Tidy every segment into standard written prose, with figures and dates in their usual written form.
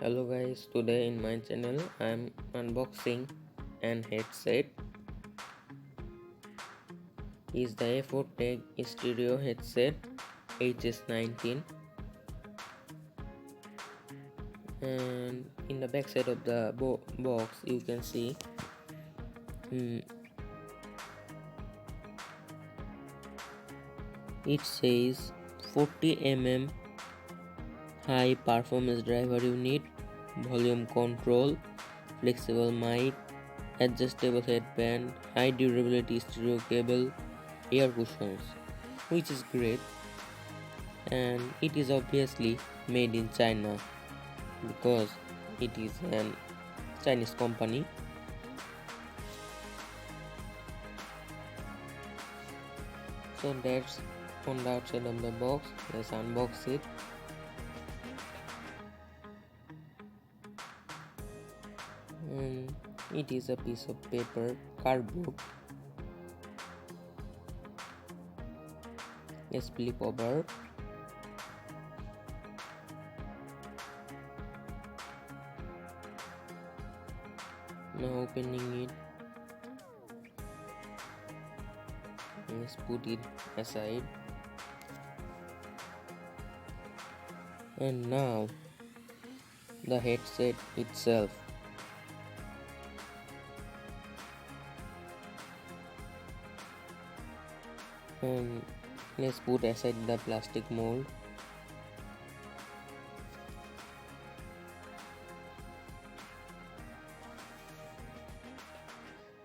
Hello guys, today in my channel I am unboxing an headset. Is the A4tech stereo headset HS-19, and in the back side of the box you can see it says 40 mm high performance driver unit, volume control, flexible mic, adjustable headband, high durability stereo cable, air cushions, which is great, and it is obviously made in China because it is an Chinese company. So that's on the outside of the box. Let's unbox it. And it is a piece of paper, cardboard, a flip over, now opening it. Let's put it aside, and now the headset itself. And let's put aside the plastic mold.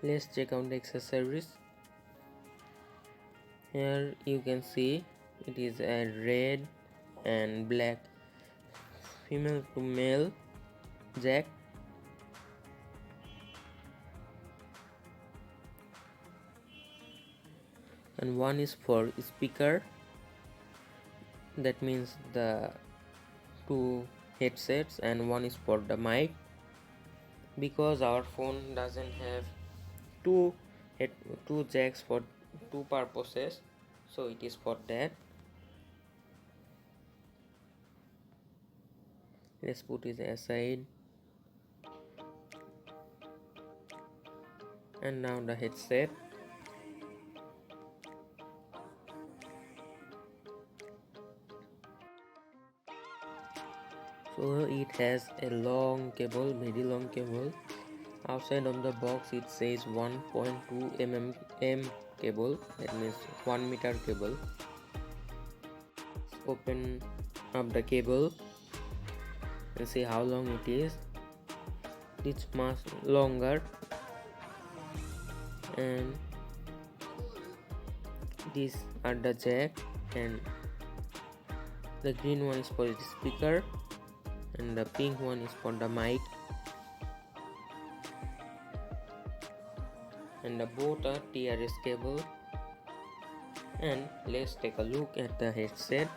Let's check out the accessories. Here you can see it is a red and black female to male jack, and one is for speaker, that means the two headsets, and one is for the mic because our phone doesn't have two jacks for two purposes, so it is for that. Let's put it aside, and now the headset. So it has a long cable, very long cable. Outside of the box it says 1.2 mm cable, that means 1 meter cable. Let's open up the cable and see how long it is. It's much longer, and these are the jack, and the green one is for the speaker and the pink one is for the mic, and the both are TRS cable. And let's take a look at the headset.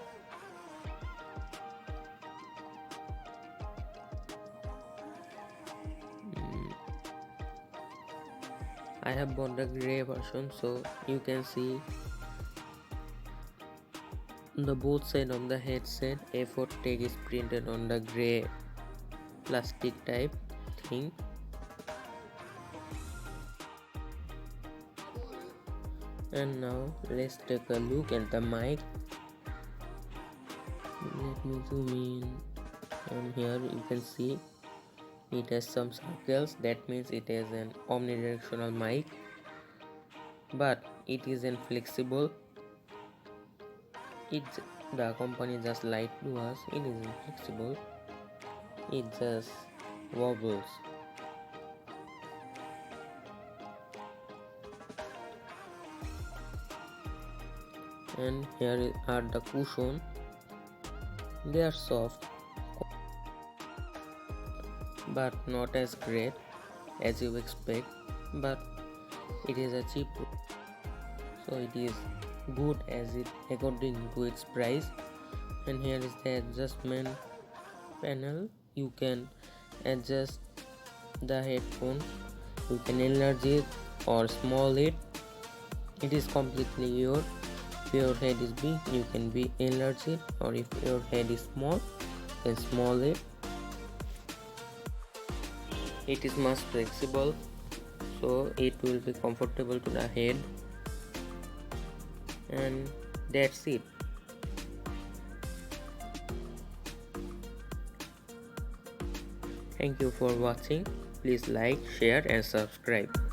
I have bought the grey version, so you can see the both side of the headset A4tech is printed on the grey plastic type thing. And now let's take a look at the mic. Let me zoom in, and here you can see it has some circles, that means it has an omnidirectional mic, but it isn't flexible. The company just lied to us. It isn't flexible, it just wobbles. And here are the cushion. They are soft but not as great as you expect, but it is a cheap, so it is good as it according to its price. And here is the adjustment panel. You can adjust the headphone, you can enlarge it or small it. It is completely yours. If your head is big, you can enlarge it, or if your head is small, then small it. It is much flexible, so it will be comfortable to the head, and that's it. Thank you for watching. Please like, share and subscribe.